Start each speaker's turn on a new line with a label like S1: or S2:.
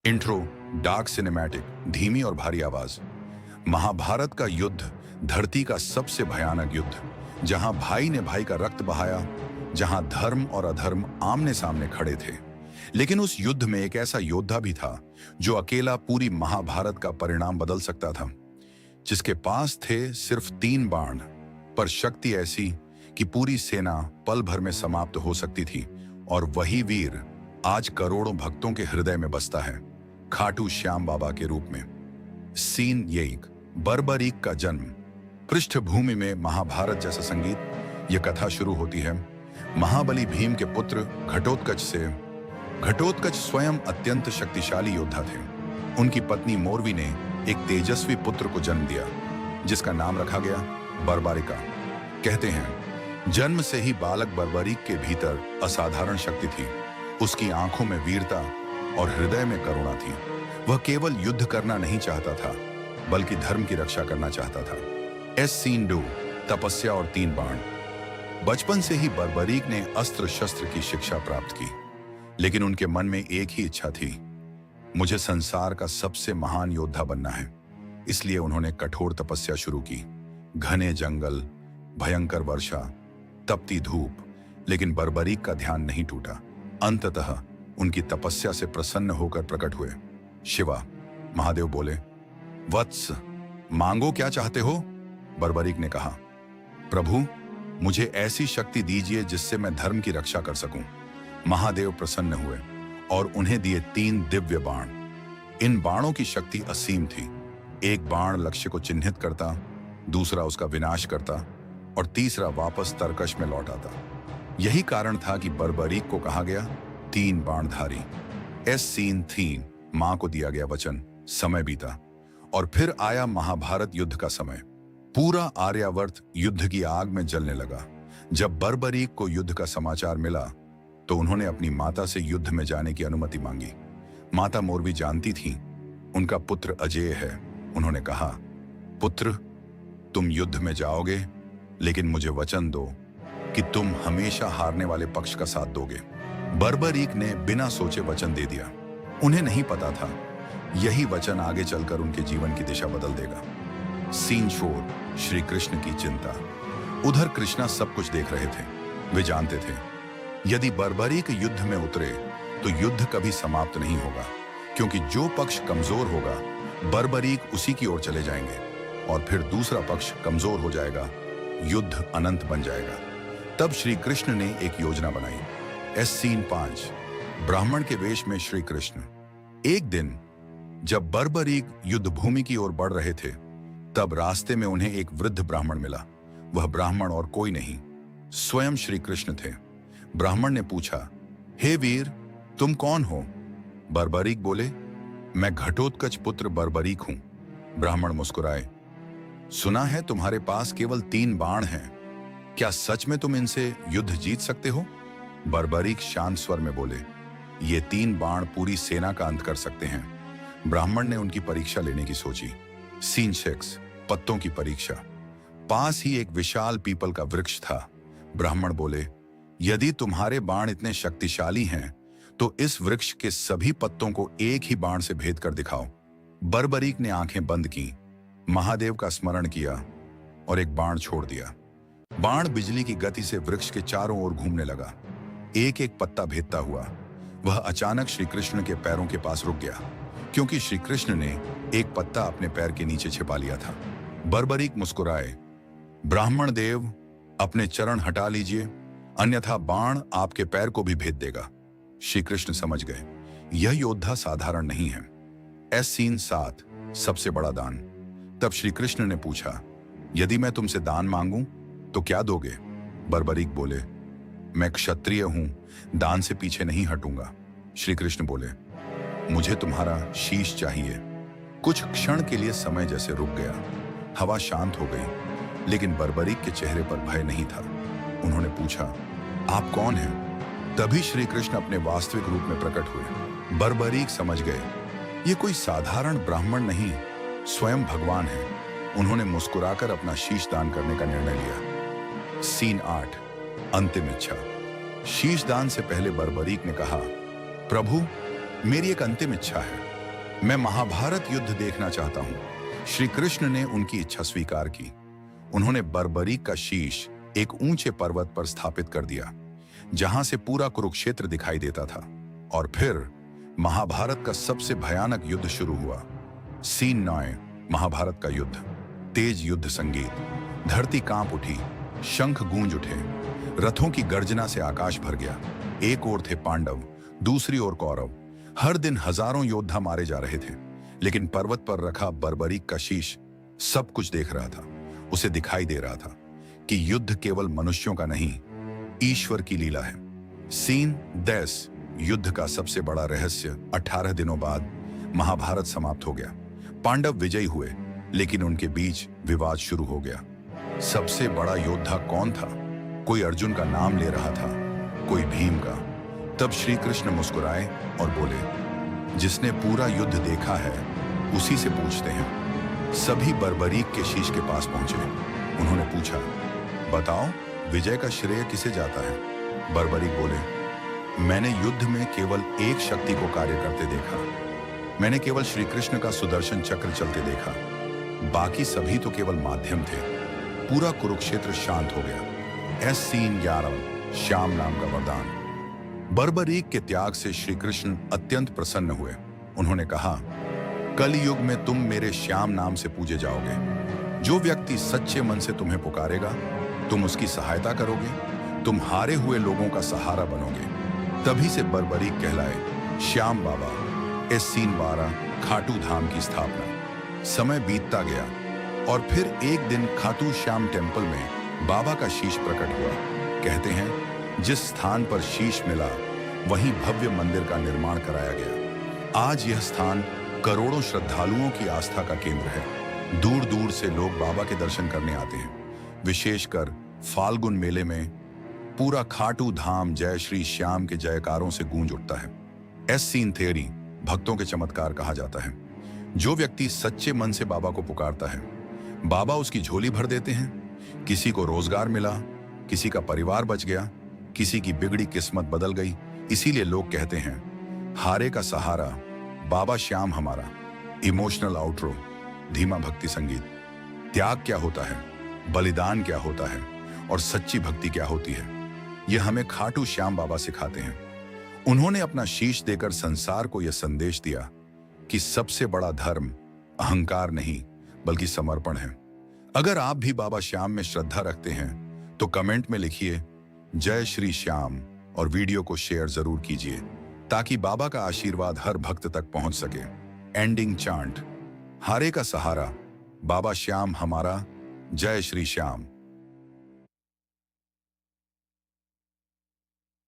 S1: Intro, dark cinematic, धीमी और भारी आवाज। महाभारत का युद्ध धरती का सबसे भयानक युद्ध, जहां भाई ने भाई का रक्त बहाया, जहां धर्म और अधर्म आमने सामने खड़े थे। लेकिन उस युद्ध में एक ऐसा योद्धा भी था जो अकेला पूरी महाभारत का परिणाम बदल सकता था, जिसके पास थे सिर्फ 3 बाण, पर शक्ति ऐसी कि पूरी सेना पल भर में समाप्त हो सकती थी। और वही वीर आज करोड़ों भक्तों के हृदय में बसता है, खाटू श्याम बाबा के रूप में। सीन 1, बर्बरीक का जन्म। पृष्ठभूमि में महाभारत जैसा संगीत। यह कथा शुरू होती है महाबली भीम के पुत्र घटोत्कच से। घटोत्कच स्वयं अत्यंत शक्तिशाली योद्धा थे। उनकी पत्नी मोरवी ने एक तेजस्वी पुत्र को जन्म दिया, जिसका नाम रखा गया बर्बरिका। कहते हैं जन्म से ही बालक बर्बरीक के भीतर असाधारण शक्ति थी। उसकी आंखों में वीरता और हृदय में करुणा थी। वह केवल युद्ध करना नहीं चाहता था, बल्कि धर्म की रक्षा करना चाहता था। सीन 2, तपस्या और 3 बाण। बचपन से ही बर्बरीक ने अस्त्र शस्त्र की शिक्षा प्राप्त की, लेकिन उनके मन में एक ही इच्छा थी, मुझे संसार का सबसे महान योद्धा बनना है। इसलिए उन्होंने कठोर तपस्या शुरू की। घने जंगल, भयंकर वर्षा, तपती धूप, लेकिन बर्बरीक का ध्यान नहीं टूटा। अंततः उनकी तपस्या से प्रसन्न होकर प्रकट हुए शिवा। महादेव बोले, वत्स, मांगो क्या चाहते हो? बर्बरीक ने कहा, प्रभु, मुझे ऐसी शक्ति दीजिए जिससे मैं धर्म की रक्षा कर सकूं। महादेव प्रसन्न हुए और उन्हें दिए 3 दिव्य बाण। इन बाणों की शक्ति असीम थी। एक बाण लक्ष्य को चिन्हित करता, दूसरा उसका विनाश करता और तीसरा वापस तरकश में लौट आता। यही कारण था कि बर्बरीक को कहा गया 3 बाणधारी। सीन 3, मां को दिया गया वचन। समय बीता और फिर आया महाभारत युद्ध का समय। पूरा आर्यावर्त युद्ध की आग में जलने लगा। जब बर्बरीक को युद्ध का समाचार मिला तो उन्होंने अपनी माता से युद्ध में जाने की अनुमति मांगी। माता मोरवी जानती थी उनका पुत्र अजेय है। उन्होंने कहा, पुत्र, तुम युद्ध में जाओगे, लेकिन मुझे वचन दो कि तुम हमेशा हारने वाले पक्ष का साथ दोगे। बर्बरीक ने बिना सोचे वचन दे दिया। उन्हें नहीं पता था यही वचन आगे चलकर उनके जीवन की दिशा बदल देगा। सीन 4, श्री कृष्ण की चिंता। उधर कृष्णा सब कुछ देख रहे थे। वे जानते थे यदि बर्बरीक युद्ध में उतरे तो युद्ध कभी समाप्त नहीं होगा, क्योंकि जो पक्ष कमजोर होगा बर्बरीक उसी की ओर चले जाएंगे और फिर दूसरा पक्ष कमजोर हो जाएगा, युद्ध अनंत बन जाएगा। तब श्री कृष्ण ने एक योजना बनाई। सीन 5, ब्राह्मण के वेश में श्री कृष्ण। एक दिन जब बर्बरीक युद्ध भूमि की ओर बढ़ रहे थे, तब रास्ते में उन्हें एक वृद्ध ब्राह्मण मिला। वह ब्राह्मण और कोई नहीं, स्वयं श्री कृष्ण थे। ब्राह्मण ने पूछा, हे वीर, तुम कौन हो? बर्बरीक बोले, मैं घटोत्कच पुत्र बर्बरीक हूं। ब्राह्मण मुस्कुराए, सुना है तुम्हारे पास केवल 3 बाण हैं, क्या सच में तुम इनसे युद्ध जीत सकते हो? बर्बरीक शांत स्वर में बोले, ये 3 बाण पूरी सेना का अंत कर सकते हैं। ब्राह्मण ने उनकी परीक्षा लेने की सोची। सीन 6, पत्तों की परीक्षा। पास ही एक विशाल पीपल का वृक्ष था। ब्राह्मण बोले, यदि तुम्हारे बाण इतने शक्तिशाली हैं तो इस वृक्ष के सभी पत्तों को एक ही बाण से भेद कर दिखाओ। बर्बरीक ने आंखें बंद की, महादेव का स्मरण किया और एक बाण छोड़ दिया। बाण बिजली की गति से वृक्ष के चारों ओर घूमने लगा, एक एक पत्ता भेदता हुआ। वह अचानक श्री कृष्ण के पैरों के पास रुक गया, क्योंकि श्री कृष्ण ने एक पत्ता अपने पैर के नीचे छिपा लिया था। बर्बरीक मुस्कुराए, ब्राह्मण देव, अपने चरण हटा लीजिए, अन्यथा बाण आपके पैर को भी भेद देगा। श्री कृष्ण समझ गए यह योद्धा साधारण नहीं है। सीन 7, सबसे बड़ा दान। तब श्री कृष्ण ने पूछा, यदि मैं तुमसे दान मांगूं तो क्या दोगे? बर्बरीक बोले, मैं क्षत्रिय हूं, दान से पीछे नहीं हटूंगा। श्री कृष्ण बोले, मुझे तुम्हारा शीश चाहिए। कुछ क्षण के लिए समय जैसे रुक गया। हवा शांत हो गई, लेकिन बर्बरीक के चेहरे पर भय नहीं था। उन्होंने पूछा, आप कौन हैं? तभी श्री कृष्ण अपने वास्तविक रूप में प्रकट हुए। बर्बरीक समझ गए ये कोई साधारण ब्राह्मण नहीं, स्वयं भगवान है। उन्होंने मुस्कुराकर अपना शीश दान करने का निर्णय लिया। सीन 8, अंतिम इच्छा। शीश दान से पहले बर्बरीक ने कहा, प्रभु, मेरी एक अंतिम इच्छा है। मैं महाभारत युद्ध देखना चाहता हूं। श्री कृष्ण ने उनकी इच्छा स्वीकार की। उन्होंने बर्बरीक का शीश एक ऊंचे पर्वत पर स्थापित कर दिया, जहां से पूरा कुरुक्षेत्र दिखाई देता था। और फिर महाभारत का सबसे भयानक युद्ध शुरू हुआ। सीन 9, महाभारत का युद्ध। तेज युद्ध संगीत, धरती कांप उठी, शंख गूंज उठे, रथों की गर्जना से आकाश भर गया। एक ओर थे पांडव, दूसरी ओर कौरव। हर दिन हजारों योद्धा मारे जा रहे थे, लेकिन पर्वत पर रखा बर्बरीक का शीश सब कुछ देख रहा था। उसे दिखाई दे रहा था कि युद्ध केवल मनुष्यों का नहीं, ईश्वर की लीला है। सीन 10, युद्ध का सबसे बड़ा रहस्य। 18 दिनों बाद महाभारत समाप्त हो गया। पांडव विजयी हुए, लेकिन उनके बीच विवाद शुरू हो गया। सबसे बड़ा योद्धा कौन था? कोई अर्जुन का नाम ले रहा था, कोई भीम का। तब श्री कृष्ण मुस्कुराए और बोले, जिसने पूरा युद्ध देखा है उसी से पूछते हैं। सभी बर्बरीक के शीश के पास पहुंचे। उन्होंने पूछा, बताओ विजय का श्रेय किसे जाता है? बर्बरीक बोले, मैंने युद्ध में केवल एक शक्ति को कार्य करते देखा। मैंने केवल श्री कृष्ण का सुदर्शन चक्र चलते देखा। बाकी सभी तो केवल माध्यम थे। पूरा कुरुक्षेत्र शांत हो गया। सीन 11, श्याम नाम का वरदान। बर्बरीक के त्याग से श्री कृष्ण अत्यंत प्रसन्न हुए। उन्होंने कहा, कल युग में तुम मेरे श्याम नाम से पूजे जाओगे। जो व्यक्ति सच्चे मन से तुम्हें पुकारेगा, तुम उसकी सहायता करोगे, तुम हारे हुए लोगों का सहारा बनोगे। तभी से बर्बरीक कहलाए श्याम बाबा। सीन 12, खाटू धाम की स्थापना। समय बीतता गया और फिर एक दिन खाटू श्याम टेम्पल में बाबा का शीश प्रकट हुआ। कहते हैं, जिस स्थान पर शीश मिला वहीं भव्य मंदिर का निर्माण कराया गया। आज यह स्थान करोड़ों श्रद्धालुओं की आस्था का केंद्र है। दूर दूर से लोग बाबा के दर्शन करने आते हैं। विशेषकर फाल्गुन मेले में पूरा खाटू धाम जय श्री श्याम के जयकारों से गूंज उठता है। सीन थियरी, भक्तों के चमत्कार कहा जाता है। जो व्यक्ति सच्चे मन से बाबा को पुकारता है, बाबा उसकी झोली भर देते हैं। किसी को रोजगार मिला, किसी का परिवार बच गया, किसी की बिगड़ी किस्मत बदल गई। इसीलिए लोग कहते हैं, हारे का सहारा बाबा श्याम हमारा। इमोशनल आउटरो, धीमा भक्ति संगीत। त्याग क्या होता है, बलिदान क्या होता है और सच्ची भक्ति क्या होती है, यह हमें खाटू श्याम बाबा सिखाते हैं। उन्होंने अपना शीश देकर संसार को यह संदेश दिया कि सबसे बड़ा धर्म अहंकार नहीं बल्कि समर्पण है। अगर आप भी बाबा श्याम में श्रद्धा रखते हैं तो कमेंट में लिखिए जय श्री श्याम और वीडियो को शेयर जरूर कीजिए, ताकि बाबा का आशीर्वाद हर भक्त तक पहुंच सके। एंडिंग चांट, हारे का सहारा बाबा श्याम हमारा, जय श्री श्याम।